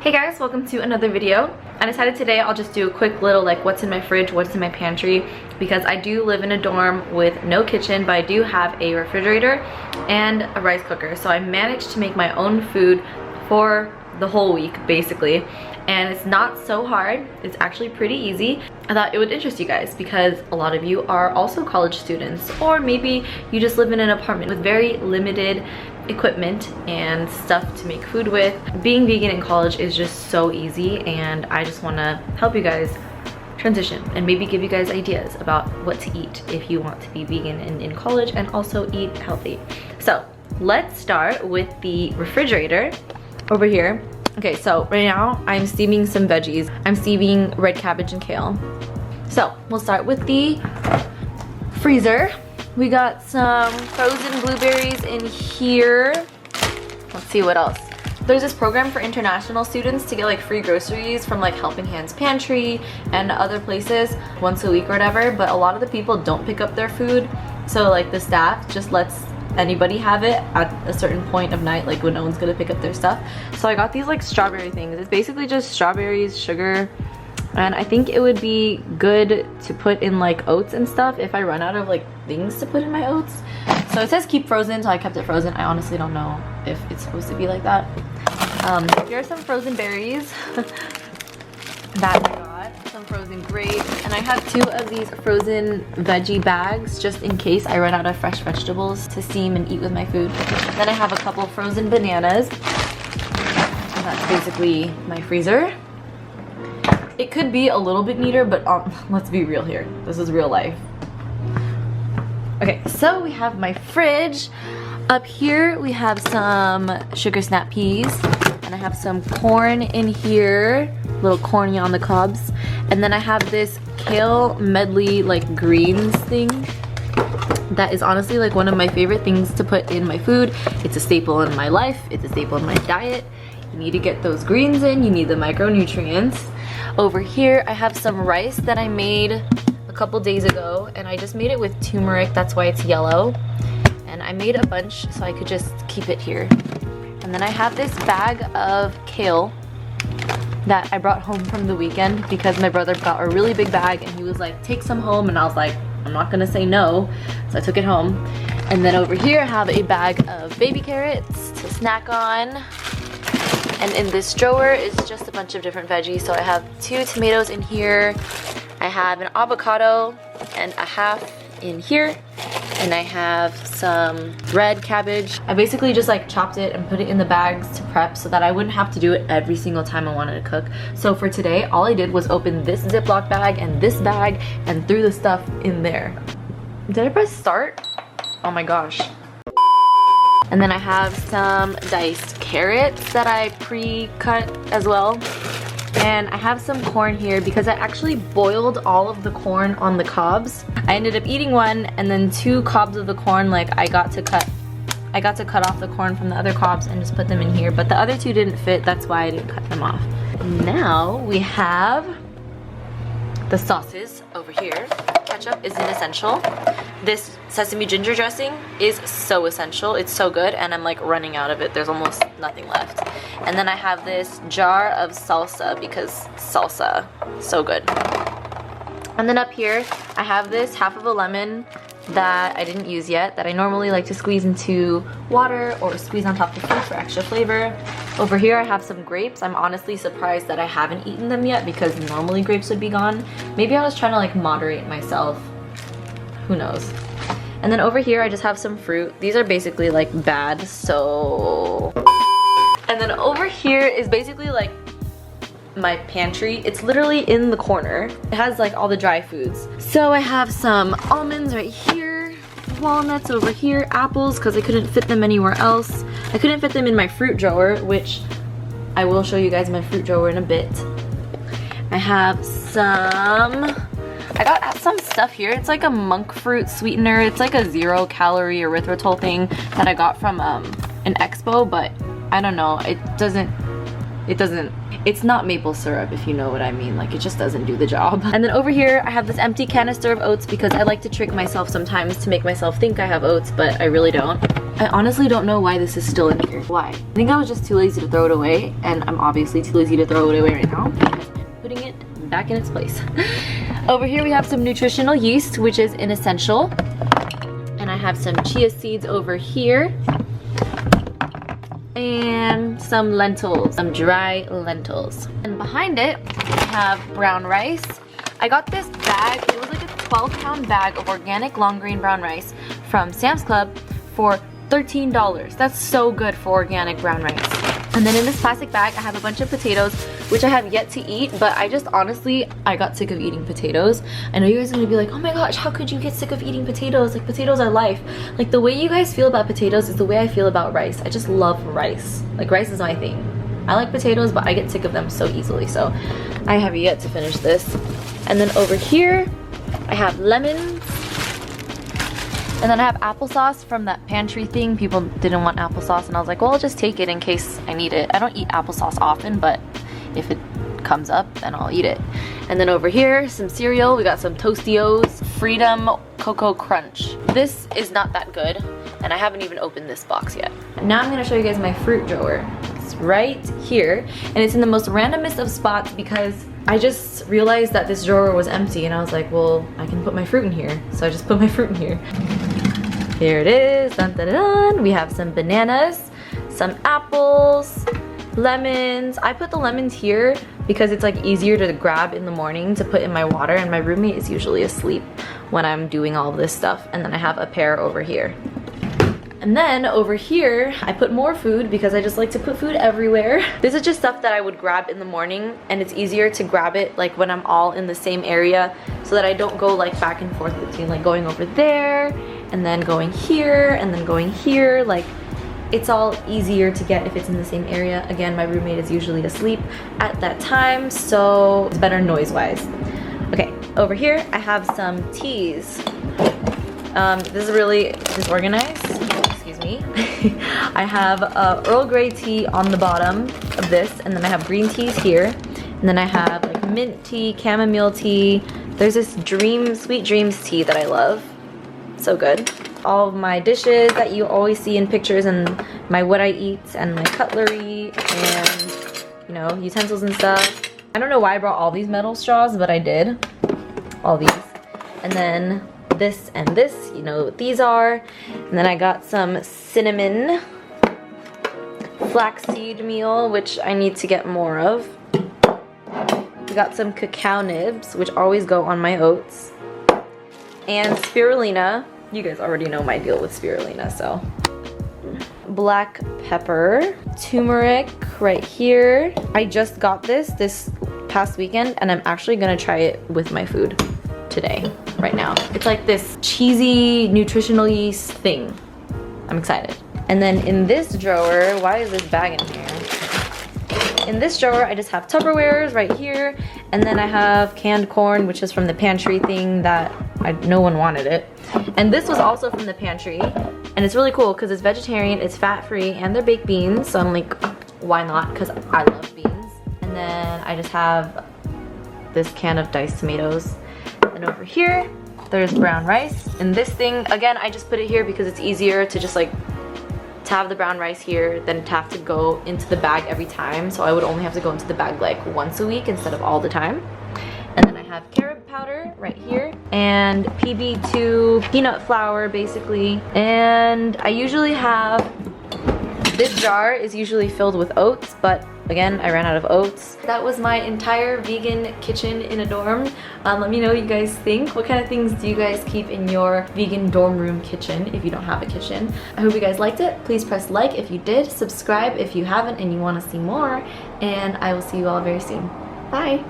Hey guys, welcome to another video. I decided today I'll just do a quick little like what's in my fridge, what's in my pantry, because I do live in a dorm with no kitchen, but I do have a refrigerator and a rice cooker. So I managed to make my own food for the whole week basically, and it's not so hard. It's actually pretty easy. I thought it would interest you guys because a lot of you are also college students, or maybe you just live in an apartment with very limited equipment and stuff to make food with. Being vegan in college is just so easy, and I just want to help you guys transition and maybe give you guys ideas about what to eat if you want to be vegan and in college and also eat healthy. So let's start with the refrigerator over here. Okay, so right now I'm steaming some veggies. I'm steaming red cabbage and kale. So we'll start with the freezer. We got some frozen blueberries in here. Let's see what else. There's this program for international students to get like free groceries from like Helping Hands Pantry and other places once a week or whatever, but a lot of the people don't pick up their food. So like the staff just lets anybody have it at a certain point of night, like when no one's gonna pick up their stuff. So I got these like strawberry things. It's basically just strawberries, sugar, and I think it would be good to put in like oats and stuff if I run out of like things to put in my oats. So it says keep frozen, so I kept it frozen. I honestly don't know if it's supposed to be like that. Here are some frozen berries that I got, some frozen grapes, and I have 2 of these frozen veggie bags just in case I run out of fresh vegetables to steam and eat with my food. Then I have a couple frozen bananas. And that's basically my freezer. It could be a little bit neater, but let's be real here. This is real life. Okay, so we have my fridge. Up here we have some sugar snap peas, and I have some corn in here, little corny on the cobs. And then I have this kale medley like greens thing that is honestly like one of my favorite things to put in my food. It's a staple in my life, it's a staple in my diet. You need to get those greens in, you need the micronutrients. Over here I have some rice that I made a couple days ago, and I just made it with turmeric, that's why it's yellow. And I made a bunch so I could just keep it here. And then I have this bag of kale that I brought home from the weekend because my brother got a really big bag and he was like, take some home, and I was like, I'm not gonna say no. So I took it home. And then over here I have a bag of baby carrots to snack on. And in this drawer is just a bunch of different veggies. So I have 2 tomatoes in here. I have an avocado and a half in here. And I have some red cabbage. I basically just like chopped it and put it in the bags to prep so that I wouldn't have to do it every single time I wanted to cook. So for today, all I did was open this Ziploc bag and this bag and threw the stuff in there. Did I press start? Oh my gosh. And then I have some diced carrots that I pre-cut as well. And I have some corn here because I actually boiled all of the corn on the cobs. I ended up eating one, and then 2 cobs of the corn, like I got to cut off the corn from the other cobs and just put them in here, but the other 2 didn't fit, that's why I didn't cut them off. Now we have the sauces over here. Ketchup is an essential. This sesame ginger dressing is so essential. It's so good, and I'm like running out of it. There's almost nothing left. And then I have this jar of salsa because salsa, so good. And then up here, I have this half of a lemon that I didn't use yet that I normally like to squeeze into water or squeeze on top of food for extra flavor. Over here I have some grapes. I'm honestly surprised that I haven't eaten them yet because normally grapes would be gone. Maybe I was trying to like moderate myself. Who knows? And then over here I just have some fruit. These are basically like bad, so... And then over here is basically like my pantry. It's literally in the corner. It has like all the dry foods. So I have some almonds right here, walnuts over here, apples because I couldn't fit them anywhere else. I couldn't fit them in my fruit drawer, which I will show you guys my fruit drawer in a bit. I have I got some stuff here. It's like a monk fruit sweetener. It's like a 0-calorie erythritol thing that I got from an expo, but I don't know. It doesn't It doesn't, it's not maple syrup, if you know what I mean. Like, it just doesn't do the job. And then over here, I have this empty canister of oats because I like to trick myself sometimes to make myself think I have oats, but I really don't. I honestly don't know why this is still in here. Why? I think I was just too lazy to throw it away, and I'm obviously too lazy to throw it away right now because I'm putting it back in its place. Over here, we have some nutritional yeast, which is an essential. And I have some chia seeds over here. And some lentils, some dry lentils. And behind it, I have brown rice. I got this bag, it was like a 12-pound bag of organic long grain brown rice from Sam's Club for $13. That's so good for organic brown rice. And then in this plastic bag, I have a bunch of potatoes, which I have yet to eat, but I just honestly, I got sick of eating potatoes. I know you guys are gonna be like, oh my gosh, how could you get sick of eating potatoes? Like, potatoes are life. Like, the way you guys feel about potatoes is the way I feel about rice. I just love rice. Like, rice is my thing. I like potatoes, but I get sick of them so easily, so I have yet to finish this. And then over here, I have lemons. And then I have applesauce from that pantry thing. People didn't want applesauce, and I was like, well, I'll just take it in case I need it. I don't eat applesauce often, but if it comes up, then I'll eat it. And then over here, some cereal. We got some Tostios, Freedom Cocoa Crunch. This is not that good, and I haven't even opened this box yet. Now I'm gonna show you guys my fruit drawer. It's right here, and it's in the most randomest of spots because I just realized that this drawer was empty, and I was like, well, I can put my fruit in here. So I just put my fruit in here. Here it is, dun dun dun. We have some bananas, some apples, lemons. I put the lemons here because it's like easier to grab in the morning to put in my water, and my roommate is usually asleep when I'm doing all of this stuff. And then I have a pear over here. And then over here, I put more food because I just like to put food everywhere. This is just stuff that I would grab in the morning, and it's easier to grab it like when I'm all in the same area so that I don't go like back and forth between like going over there and then going here and then going here. Like, it's all easier to get if it's in the same area. Again, my roommate is usually asleep at that time, so it's better noise-wise. Okay, over here, I have some teas. This is really disorganized. Excuse me. I have Earl Grey tea on the bottom of this, and then I have green teas here, and then I have like mint tea, chamomile tea. There's this Sweet Dreams tea that I love. So good. All of my dishes that you always see in pictures, and my what I eat, and my cutlery, and you know, utensils and stuff. I don't know why I brought all these metal straws, but I did. All these. And then this and this, you know what these are. And then I got some cinnamon flaxseed meal, which I need to get more of. We got some cacao nibs, which always go on my oats. And spirulina. You guys already know my deal with spirulina, so. Black pepper, turmeric right here. I just got this past weekend, and I'm actually gonna try it with my food today, right now. It's like this cheesy nutritional yeast thing. I'm excited. And then in this drawer, why is this bag in here? In this drawer, I just have Tupperwares right here, and then I have canned corn, which is from the pantry thing that no one wanted it. And this was also from the pantry, and it's really cool because it's vegetarian, it's fat-free, and they're baked beans, so I'm like, why not? Because I love beans. And then I just have this can of diced tomatoes. And over here, there's brown rice. And this thing, again, I just put it here because it's easier to just like to have the brown rice here than to have to go into the bag every time. So I would only have to go into the bag like once a week instead of all the time. And then I have carob powder right here and PB2 peanut flour basically. And I usually have, this jar is usually filled with oats, but again, I ran out of oats. That was my entire vegan kitchen in a dorm. Let me know what you guys think. What kind of things do you guys keep in your vegan dorm room kitchen if you don't have a kitchen? I hope you guys liked it. Please press like if you did, subscribe if you haven't and you want to see more, and I will see you all very soon. Bye!